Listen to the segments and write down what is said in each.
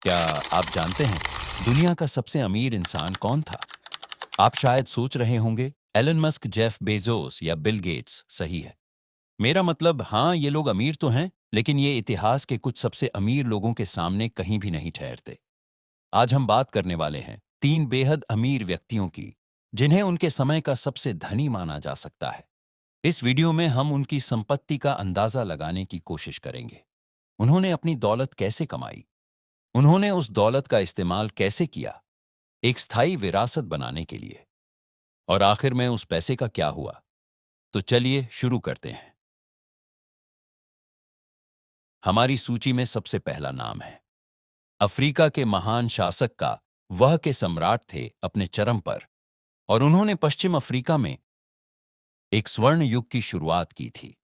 क्या आप जानते हैं दुनिया का सबसे अमीर इंसान कौन था? आप शायद सोच रहे होंगे एलन मस्क, जेफ बेजोस या बिल गेट्स। सही है। मेरा मतलब, हाँ, ये लोग अमीर तो हैं, लेकिन ये इतिहास के कुछ सबसे अमीर लोगों के सामने कहीं भी नहीं ठहरते। आज हम बात करने वाले हैं तीन बेहद अमीर व्यक्तियों की, जिन्हें उनके समय का सबसे धनी माना जा सकता है। इस वीडियो में हम उनकी संपत्ति का अंदाजा लगाने की कोशिश करेंगे। उन्होंने अपनी दौलत कैसे कमाई, उन्होंने उस दौलत का इस्तेमाल कैसे किया एक स्थायी विरासत बनाने के लिए, और आखिर में उस पैसे का क्या हुआ। तो चलिए शुरू करते हैं। हमारी सूची में सबसे पहला नाम है अफ्रीका के महान शासक का। वह के सम्राट थे अपने चरम पर, और उन्होंने पश्चिम अफ्रीका में एक स्वर्ण युग की शुरुआत की थी।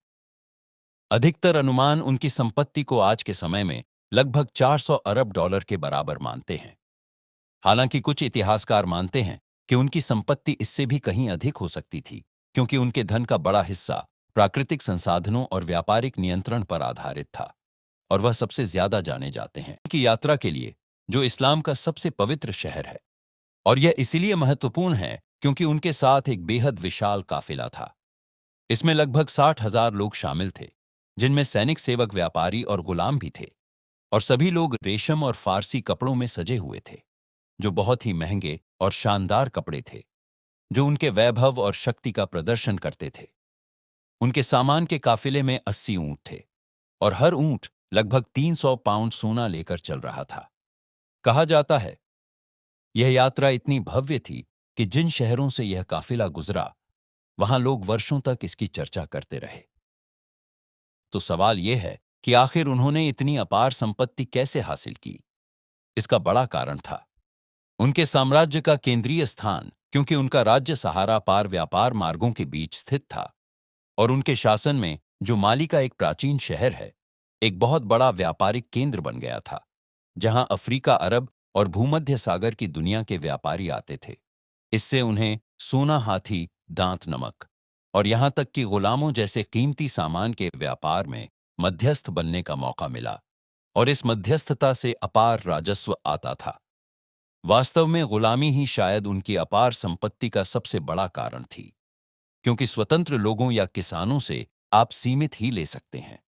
अधिकतर अनुमान उनकी संपत्ति को आज के समय में लगभग 400 अरब डॉलर के बराबर मानते हैं। हालांकि कुछ इतिहासकार मानते हैं कि उनकी संपत्ति इससे भी कहीं अधिक हो सकती थी, क्योंकि उनके धन का बड़ा हिस्सा प्राकृतिक संसाधनों और व्यापारिक नियंत्रण पर आधारित था, और वह सबसे ज्यादा जाने जाते हैं कि यात्रा के लिए, जो इस्लाम का सबसे पवित्र शहर है। और यह इसीलिए महत्वपूर्ण है क्योंकि उनके साथ एक बेहद विशाल काफिला था। इसमें लगभग 60,000 लोग शामिल थे, जिनमें सैनिक, सेवक, व्यापारी और गुलाम भी थे। और सभी लोग रेशम और फारसी कपड़ों में सजे हुए थे, जो बहुत ही महंगे और शानदार कपड़े थे, जो उनके वैभव और शक्ति का प्रदर्शन करते थे। उनके सामान के काफिले में 80 ऊंट थे, और हर ऊंट लगभग 300 पाउंड सोना लेकर चल रहा था। कहा जाता है यह यात्रा इतनी भव्य थी कि जिन शहरों से यह काफिला गुजरा, वहां लोग वर्षों तक इसकी चर्चा करते रहे। तो सवाल यह है कि आखिर उन्होंने इतनी अपार संपत्ति कैसे हासिल की। इसका बड़ा कारण था उनके साम्राज्य का केंद्रीय स्थान, क्योंकि उनका राज्य सहारा पार व्यापार मार्गों के बीच स्थित था, और उनके शासन में जो माली का एक प्राचीन शहर है, एक बहुत बड़ा व्यापारिक केंद्र बन गया था, जहां अफ्रीका, अरब और भूमध्य सागर की दुनिया के व्यापारी आते थे। इससे उन्हें सोना, हाथी दांत, नमक और यहां तक कि गुलामों जैसे कीमती सामान के व्यापार में मध्यस्थ बनने का मौका मिला, और इस मध्यस्थता से अपार राजस्व आता था। वास्तव में गुलामी ही शायद उनकी अपार संपत्ति का सबसे बड़ा कारण थी, क्योंकि स्वतंत्र लोगों या किसानों से आप सीमित ही ले सकते हैं,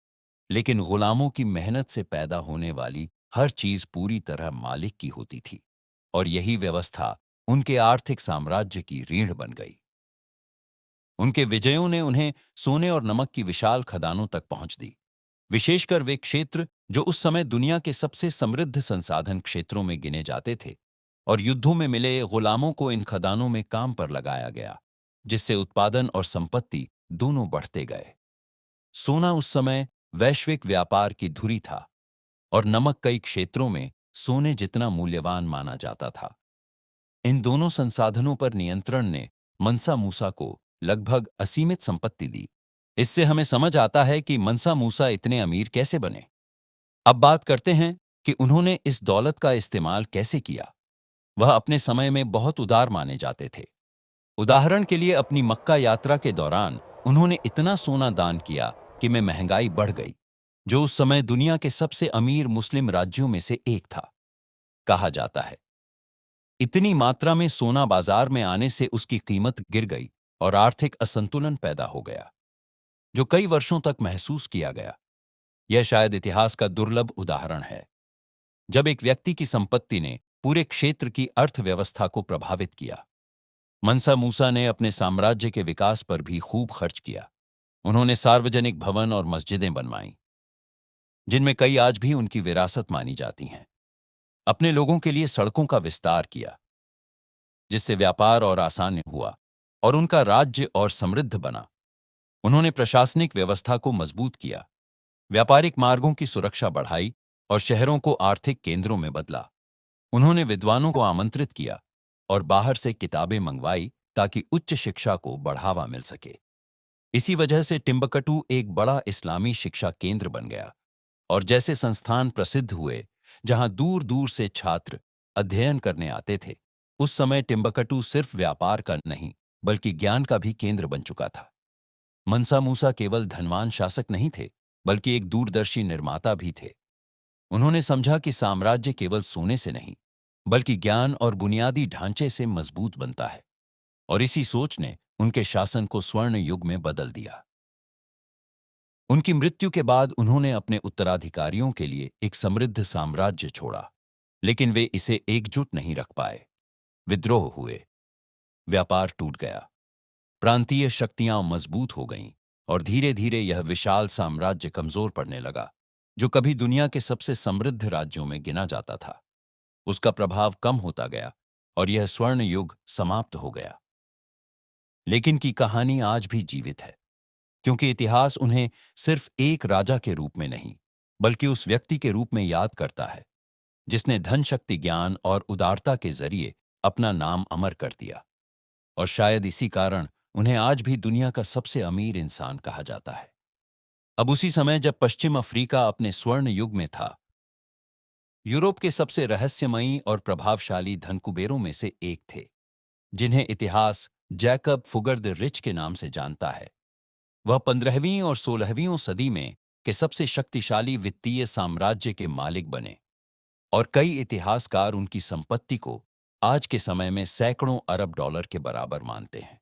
लेकिन गुलामों की मेहनत से पैदा होने वाली हर चीज पूरी तरह मालिक की होती थी, और यही व्यवस्था उनके आर्थिक साम्राज्य की रीढ़ बन गई। उनके विजयों ने उन्हें सोने और नमक की विशाल खदानों तक पहुंच दी, विशेषकर वे क्षेत्र जो उस समय दुनिया के सबसे समृद्ध संसाधन क्षेत्रों में गिने जाते थे। और युद्धों में मिले गुलामों को इन खदानों में काम पर लगाया गया, जिससे उत्पादन और संपत्ति दोनों बढ़ते गए। सोना उस समय वैश्विक व्यापार की धुरी था, और नमक कई क्षेत्रों में सोने जितना मूल्यवान माना जाता था। इन दोनों संसाधनों पर नियंत्रण ने मनसा मूसा को लगभग असीमित संपत्ति दी। इससे हमें समझ आता है कि मनसा मूसा इतने अमीर कैसे बने। अब बात करते हैं कि उन्होंने इस दौलत का इस्तेमाल कैसे किया। वह अपने समय में बहुत उदार माने जाते थे। उदाहरण के लिए, अपनी मक्का यात्रा के दौरान उन्होंने इतना सोना दान किया कि में महंगाई बढ़ गई, जो उस समय दुनिया के सबसे अमीर मुस्लिम राज्यों में से एक था। कहा जाता है इतनी मात्रा में सोना बाजार में आने से उसकी कीमत गिर गई और आर्थिक असंतुलन पैदा हो गया, जो कई वर्षों तक महसूस किया गया। यह शायद इतिहास का दुर्लभ उदाहरण है जब एक व्यक्ति की संपत्ति ने पूरे क्षेत्र की अर्थव्यवस्था को प्रभावित किया। मनसा मूसा ने अपने साम्राज्य के विकास पर भी खूब खर्च किया। उन्होंने सार्वजनिक भवन और मस्जिदें बनवाईं, जिनमें कई आज भी उनकी विरासत मानी जाती हैं। अपने लोगों के लिए सड़कों का विस्तार किया, जिससे व्यापार और आसान हुआ, और उनका राज्य और समृद्ध बना। उन्होंने प्रशासनिक व्यवस्था को मजबूत किया, व्यापारिक मार्गों की सुरक्षा बढ़ाई, और शहरों को आर्थिक केंद्रों में बदला। उन्होंने विद्वानों को आमंत्रित किया और बाहर से किताबें मंगवाई, ताकि उच्च शिक्षा को बढ़ावा मिल सके। इसी वजह से टिम्बकटू एक बड़ा इस्लामी शिक्षा केंद्र बन गया, और जैसे संस्थान प्रसिद्ध हुए जहां दूर दूर से छात्र अध्ययन करने आते थे। उस समय टिम्बकटू सिर्फ व्यापार का नहीं, बल्कि ज्ञान का भी केंद्र बन चुका था। मनसा मूसा केवल धनवान शासक नहीं थे, बल्कि एक दूरदर्शी निर्माता भी थे। उन्होंने समझा कि साम्राज्य केवल सोने से नहीं, बल्कि ज्ञान और बुनियादी ढांचे से मजबूत बनता है, और इसी सोच ने उनके शासन को स्वर्ण युग में बदल दिया। उनकी मृत्यु के बाद उन्होंने अपने उत्तराधिकारियों के लिए एक समृद्ध साम्राज्य छोड़ा, लेकिन वे इसे एकजुट नहीं रख पाए। विद्रोह हुए, व्यापार टूट गया, प्रांतीय शक्तियां मजबूत हो गईं, और धीरे धीरे यह विशाल साम्राज्य कमजोर पड़ने लगा, जो कभी दुनिया के सबसे समृद्ध राज्यों में गिना जाता था। उसका प्रभाव कम होता गया और यह स्वर्ण युग समाप्त हो गया। लेकिन की कहानी आज भी जीवित है, क्योंकि इतिहास उन्हें सिर्फ एक राजा के रूप में नहीं, बल्कि उस व्यक्ति के रूप में याद करता है जिसने धन, शक्ति, ज्ञान और उदारता के जरिए अपना नाम अमर कर दिया। और शायद इसी कारण उन्हें आज भी दुनिया का सबसे अमीर इंसान कहा जाता है। अब उसी समय जब पश्चिम अफ्रीका अपने स्वर्ण युग में था, यूरोप के सबसे रहस्यमयी और प्रभावशाली धनकुबेरों में से एक थे, जिन्हें इतिहास जैकब फुगर द रिच के नाम से जानता है। वह 15वीं और 16वीं सदी में के सबसे शक्तिशाली वित्तीय साम्राज्य के मालिक बने, और कई इतिहासकार उनकी संपत्ति को आज के समय में सैकड़ों अरब डॉलर के बराबर मानते हैं।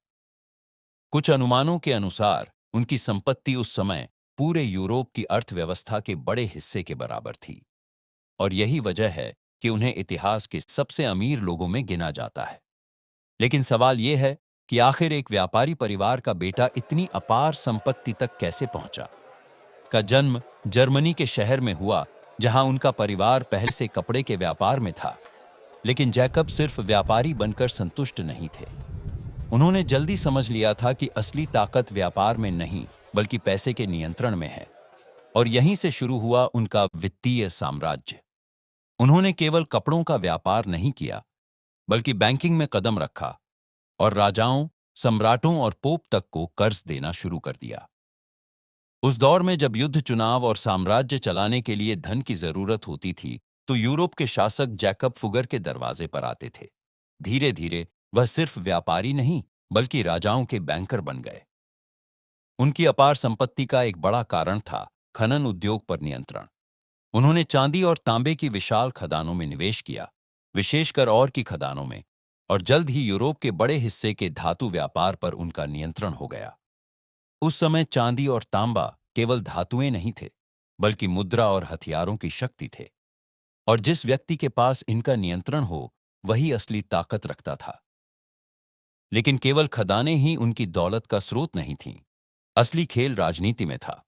कुछ अनुमानों के अनुसार उनकी संपत्ति उस समय पूरे यूरोप की अर्थव्यवस्था के बड़े हिस्से के बराबर थी, और यही वजह है कि उन्हें इतिहास के सबसे अमीर लोगों में गिना जाता है। लेकिन सवाल यह है कि आखिर एक व्यापारी परिवार का बेटा इतनी अपार संपत्ति तक कैसे पहुंचा। का जन्म जर्मनी के शहर में हुआ, जहां उनका परिवार पहले से कपड़े के व्यापार में था। लेकिन जैकब सिर्फ व्यापारी बनकर संतुष्ट नहीं थे। उन्होंने जल्दी समझ लिया था कि असली ताकत व्यापार में नहीं, बल्कि पैसे के नियंत्रण में है, और यहीं से शुरू हुआ उनका वित्तीय साम्राज्य। उन्होंने केवल कपड़ों का व्यापार नहीं किया, बल्कि बैंकिंग में कदम रखा और राजाओं, सम्राटों और पोप तक को कर्ज देना शुरू कर दिया। उस दौर में जब युद्ध, चुनाव और साम्राज्य चलाने के लिए धन की जरूरत होती थी, तो यूरोप के शासक जैकब फुगर के दरवाजे पर आते थे। धीरे धीरे वह सिर्फ व्यापारी नहीं, बल्कि राजाओं के बैंकर बन गए। उनकी अपार संपत्ति का एक बड़ा कारण था खनन उद्योग पर नियंत्रण। उन्होंने चांदी और तांबे की विशाल खदानों में निवेश किया, विशेषकर और की खदानों में, और जल्द ही यूरोप के बड़े हिस्से के धातु व्यापार पर उनका नियंत्रण हो गया। उस समय चांदी और तांबा केवल धातुएं नहीं थे, बल्कि मुद्रा और हथियारों की शक्ति थे, और जिस व्यक्ति के पास इनका नियंत्रण हो, वही असली ताकत रखता था। लेकिन केवल खदानें ही उनकी दौलत का स्रोत नहीं थीं। असली खेल राजनीति में था।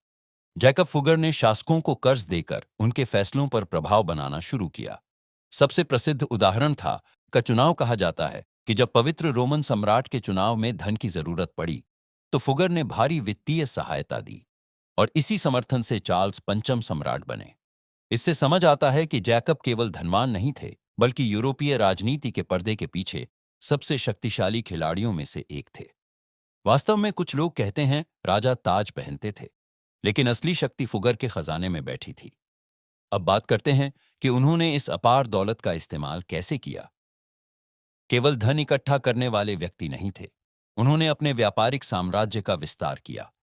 जैकब फुगर ने शासकों को कर्ज देकर उनके फैसलों पर प्रभाव बनाना शुरू किया। सबसे प्रसिद्ध उदाहरण था का चुनाव। कहा जाता है कि जब पवित्र रोमन सम्राट के चुनाव में धन की जरूरत पड़ी, तो फुगर ने भारी वित्तीय सहायता दी, और इसी समर्थन से चार्ल्स पंचम सम्राट बने। इससे समझ आता है कि जैकब केवल धनवान नहीं थे, बल्कि यूरोपीय राजनीति के पर्दे के पीछे सबसे शक्तिशाली खिलाड़ियों में से एक थे। वास्तव में कुछ लोग कहते हैं राजा ताज पहनते थे, लेकिन असली शक्ति फुगर के खजाने में बैठी थी। अब बात करते हैं कि उन्होंने इस अपार दौलत का इस्तेमाल कैसे किया। केवल धन इकट्ठा करने वाले व्यक्ति नहीं थे। उन्होंने अपने व्यापारिक साम्राज्य का विस्तार किया।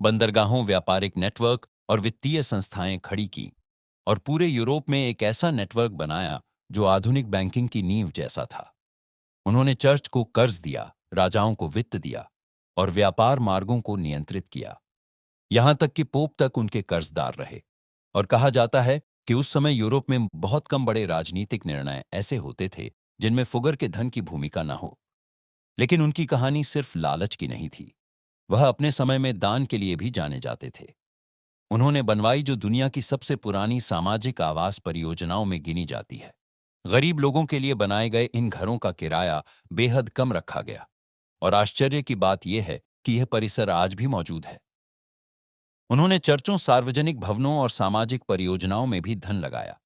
बंदरगाहों, व्यापारिक नेटवर्क और वित्तीय संस्थाएं खड़ी की, और पूरे यूरोप में एक ऐसा नेटवर्क बनाया जो आधुनिक बैंकिंग की नींव जैसा था। उन्होंने चर्च को कर्ज दिया, राजाओं को वित्त दिया, और व्यापार मार्गों को नियंत्रित किया। यहां तक कि पोप तक उनके कर्जदार रहे। और कहा जाता है कि उस समय यूरोप में बहुत कम बड़े राजनीतिक निर्णय ऐसे होते थे जिनमें फुगर के धन की भूमिका न हो। लेकिन उनकी कहानी सिर्फ लालच की नहीं थी। वह अपने समय में दान के लिए भी जाने जाते थे। उन्होंने बनवाई जो दुनिया की सबसे पुरानी सामाजिक आवास परियोजनाओं में गिनी जाती है। गरीब लोगों के लिए बनाए गए इन घरों का किराया बेहद कम रखा गया, और आश्चर्य की बात यह है कि यह परिसर आज भी मौजूद है। उन्होंने चर्चों, सार्वजनिक भवनों और सामाजिक परियोजनाओं में भी धन लगाया,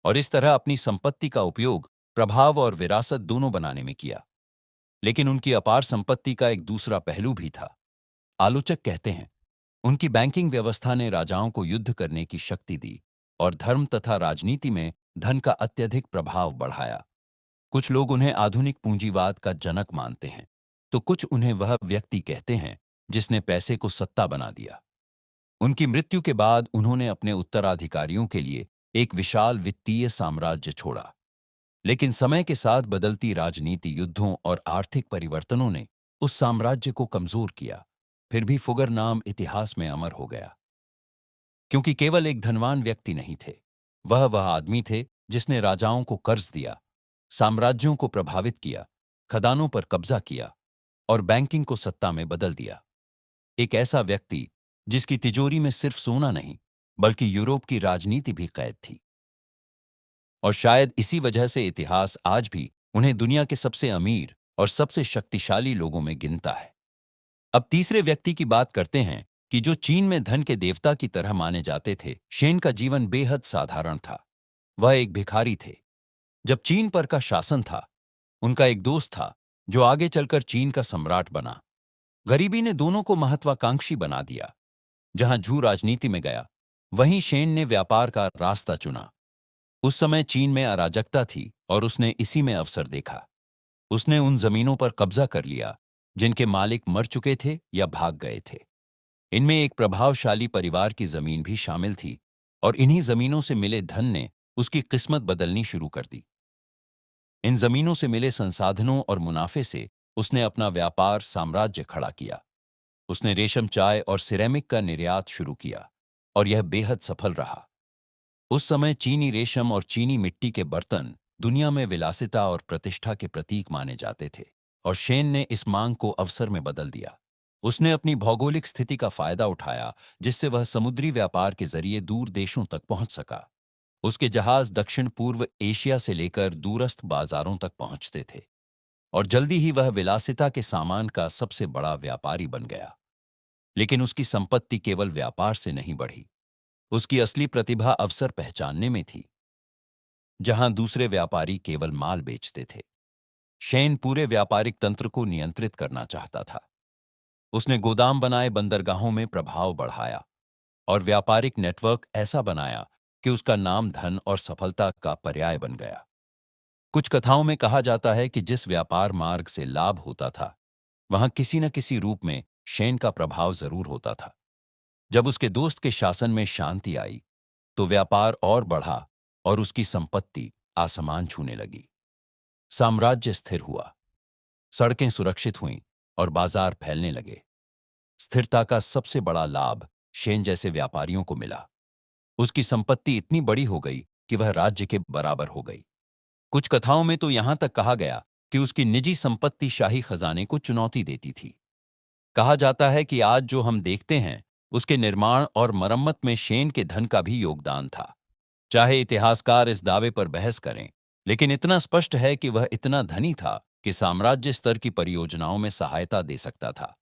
और इस तरह अपनी संपत्ति का उपयोग प्रभाव और विरासत दोनों बनाने में किया। लेकिन उनकी अपार संपत्ति का एक दूसरा पहलू भी था। आलोचक कहते हैं उनकी बैंकिंग व्यवस्था ने राजाओं को युद्ध करने की शक्ति दी और धर्म तथा राजनीति में धन का अत्यधिक प्रभाव बढ़ाया। कुछ लोग उन्हें आधुनिक पूंजीवाद का जनक मानते हैं, तो कुछ उन्हें वह व्यक्ति कहते हैं जिसने पैसे को सत्ता बना दिया। उनकी मृत्यु के बाद उन्होंने अपने उत्तराधिकारियों के लिए एक विशाल वित्तीय साम्राज्य छोड़ा। लेकिन समय के साथ बदलती राजनीति, युद्धों और आर्थिक परिवर्तनों ने उस साम्राज्य को कमजोर किया। फिर भी फुगर नाम इतिहास में अमर हो गया, क्योंकि केवल एक धनवान व्यक्ति नहीं थे। वह आदमी थे जिसने राजाओं को कर्ज दिया, साम्राज्यों को प्रभावित किया, खदानों पर कब्जा किया और बैंकिंग को सत्ता में बदल दिया। एक ऐसा व्यक्ति जिसकी तिजोरी में सिर्फ सोना नहीं, बल्कि यूरोप की राजनीति भी कैद थी। और शायद इसी वजह से इतिहास आज भी उन्हें दुनिया के सबसे अमीर और सबसे शक्तिशाली लोगों में गिनता है। अब तीसरे व्यक्ति की बात करते हैं कि जो चीन में धन के देवता की तरह माने जाते थे। शेन का जीवन बेहद साधारण था। वह एक भिखारी थे। जब चीन पर का शासन था, उनका एक दोस्त था जो आगे चलकर चीन का सम्राट बना। गरीबी ने दोनों को महत्वाकांक्षी बना दिया। जहां झू राजनीति में गया, वहीं शेन ने व्यापार का रास्ता चुना। उस समय चीन में अराजकता थी और उसने इसी में अवसर देखा। उसने उन जमीनों पर कब्जा कर लिया जिनके मालिक मर चुके थे या भाग गए थे। इनमें एक प्रभावशाली परिवार की जमीन भी शामिल थी और इन्हीं जमीनों से मिले धन ने उसकी किस्मत बदलनी शुरू कर दी। इन जमीनों से मिले संसाधनों और मुनाफे से उसने अपना व्यापार साम्राज्य खड़ा किया। उसने रेशम, चाय और सिरेमिक का निर्यात शुरू किया और यह बेहद सफल रहा। उस समय चीनी रेशम और चीनी मिट्टी के बर्तन दुनिया में विलासिता और प्रतिष्ठा के प्रतीक माने जाते थे और शेन ने इस मांग को अवसर में बदल दिया। उसने अपनी भौगोलिक स्थिति का फायदा उठाया, जिससे वह समुद्री व्यापार के जरिए दूर देशों तक पहुंच सका। उसके जहाज दक्षिण पूर्व एशिया से लेकर दूरस्थ बाजारों तक पहुंचते थे और जल्दी ही वह विलासिता के सामान का सबसे बड़ा व्यापारी बन गया। लेकिन उसकी संपत्ति केवल व्यापार से नहीं बढ़ी। उसकी असली प्रतिभा अवसर पहचानने में थी, जहां दूसरे व्यापारी केवल माल बेचते थे। शेन पूरे व्यापारिक तंत्र को नियंत्रित करना चाहता था। उसने गोदाम बनाए, बंदरगाहों में प्रभाव बढ़ाया और व्यापारिक नेटवर्क ऐसा बनाया कि उसका नाम धन और सफलता का पर्याय बन गया। कुछ कथाओं में कहा जाता है कि जिस व्यापार मार्ग से लाभ होता था, वहां किसी न किसी रूप में शेन का प्रभाव जरूर होता था। जब उसके दोस्त के शासन में शांति आई, तो व्यापार और बढ़ा और उसकी संपत्ति आसमान छूने लगी। साम्राज्य स्थिर हुआ, सड़कें सुरक्षित हुईं और बाजार फैलने लगे। स्थिरता का सबसे बड़ा लाभ शेन जैसे व्यापारियों को मिला। उसकी संपत्ति इतनी बड़ी हो गई कि वह राज्य के बराबर हो गई। कुछ कथाओं में तो यहां तक कहा गया कि उसकी निजी संपत्ति शाही खजाने को चुनौती देती थी। कहा जाता है कि आज जो हम देखते हैं, उसके निर्माण और मरम्मत में शेन के धन का भी योगदान था। चाहे इतिहासकार इस दावे पर बहस करें, लेकिन इतना स्पष्ट है कि वह इतना धनी था कि साम्राज्य स्तर की परियोजनाओं में सहायता दे सकता था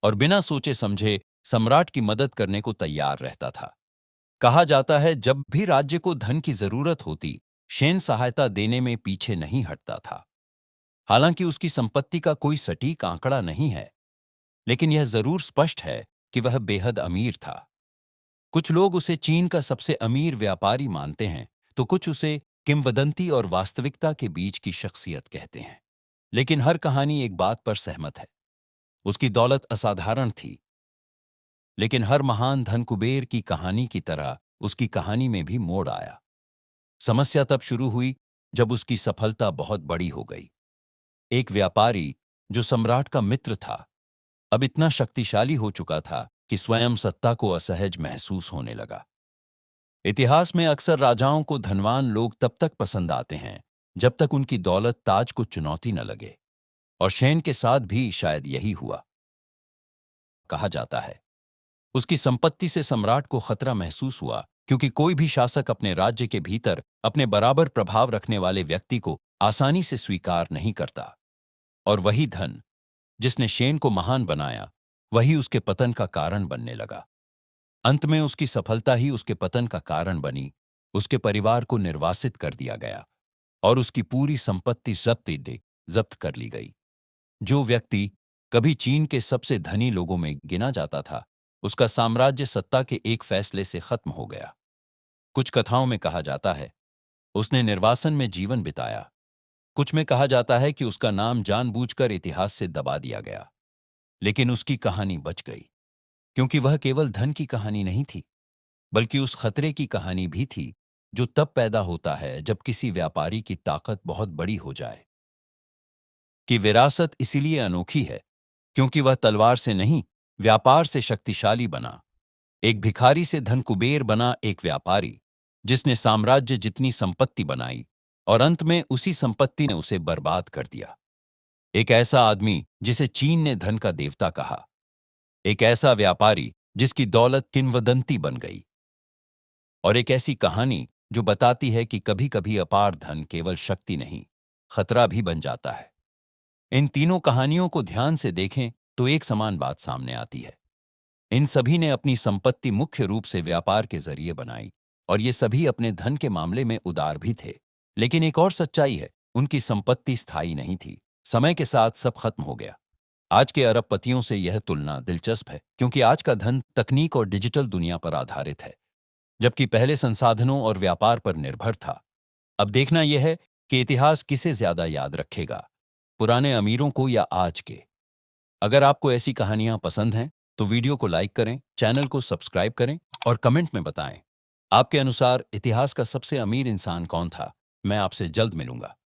और बिना सोचे समझे सम्राट की मदद करने को तैयार रहता था। कहा जाता है, जब भी राज्य को धन की जरूरत होती, शेन सहायता देने में पीछे नहीं हटता था। हालांकि उसकी संपत्ति का कोई सटीक आंकड़ा नहीं है, लेकिन यह जरूर स्पष्ट है कि वह बेहद अमीर था। कुछ लोग उसे चीन का सबसे अमीर व्यापारी मानते हैं, तो कुछ उसे किंवदंती और वास्तविकता के बीच की शख्सियत कहते हैं। लेकिन हर कहानी एक बात पर सहमत है, उसकी दौलत असाधारण थी। लेकिन हर महान धन कुबेर की कहानी की तरह उसकी कहानी में भी मोड़ आया। समस्या तब शुरू हुई जब उसकी सफलता बहुत बड़ी हो गई। एक व्यापारी जो सम्राट का मित्र था, अब इतना शक्तिशाली हो चुका था कि स्वयं सत्ता को असहज महसूस होने लगा। इतिहास में अक्सर राजाओं को धनवान लोग तब तक पसंद आते हैं जब तक उनकी दौलत ताज को चुनौती न लगे, और शेन के साथ भी शायद यही हुआ। कहा जाता है, उसकी संपत्ति से सम्राट को खतरा महसूस हुआ, क्योंकि कोई भी शासक अपने राज्य के भीतर अपने बराबर प्रभाव रखने वाले व्यक्ति को आसानी से स्वीकार नहीं करता। और वही धन जिसने शेन को महान बनाया, वही उसके पतन का कारण बनने लगा। अंत में उसकी सफलता ही उसके पतन का कारण बनी। उसके परिवार को निर्वासित कर दिया गया और उसकी पूरी संपत्ति जब्त कर ली गई। जो व्यक्ति कभी चीन के सबसे धनी लोगों में गिना जाता था, उसका साम्राज्य सत्ता के एक फैसले से खत्म हो गया। कुछ कथाओं में कहा जाता है, उसने निर्वासन में जीवन बिताया। कुछ में कहा जाता है कि उसका नाम जानबूझकर इतिहास से दबा दिया गया। लेकिन उसकी कहानी बच गई, क्योंकि वह केवल धन की कहानी नहीं थी, बल्कि उस खतरे की कहानी भी थी जो तब पैदा होता है जब किसी व्यापारी की ताकत बहुत बड़ी हो जाए। कि विरासत इसीलिए अनोखी है क्योंकि वह तलवार से नहीं, व्यापार से शक्तिशाली बना। एक भिखारी से धन कुबेर बना एक व्यापारी, जिसने साम्राज्य जितनी संपत्ति बनाई और अंत में उसी संपत्ति ने उसे बर्बाद कर दिया। एक ऐसा आदमी जिसे चीन ने धन का देवता कहा। एक ऐसा व्यापारी जिसकी दौलत किंवदंती बन गई। और एक ऐसी कहानी जो बताती है कि कभी-कभी अपार धन केवल शक्ति नहीं, खतरा भी बन जाता है। इन तीनों कहानियों को ध्यान से देखें तो एक समान बात सामने आती है। इन सभी ने अपनी संपत्ति मुख्य रूप से व्यापार के जरिए बनाई और ये सभी अपने धन के मामले में उदार भी थे। लेकिन एक और सच्चाई है, उनकी संपत्ति स्थायी नहीं थी। समय के साथ सब खत्म हो गया। आज के अरबपतियों से यह तुलना दिलचस्प है क्योंकि आज का धन तकनीक और डिजिटल दुनिया पर आधारित है, जबकि पहले संसाधनों और व्यापार पर निर्भर था। अब देखना यह है कि इतिहास किसे ज्यादा याद रखेगा, पुराने अमीरों को या आज के। अगर आपको ऐसी कहानियां पसंद हैं तो वीडियो को लाइक करें, चैनल को सब्सक्राइब करें और कमेंट में बताएं आपके अनुसार इतिहास का सबसे अमीर इंसान कौन था। मैं आपसे जल्द मिलूंगा।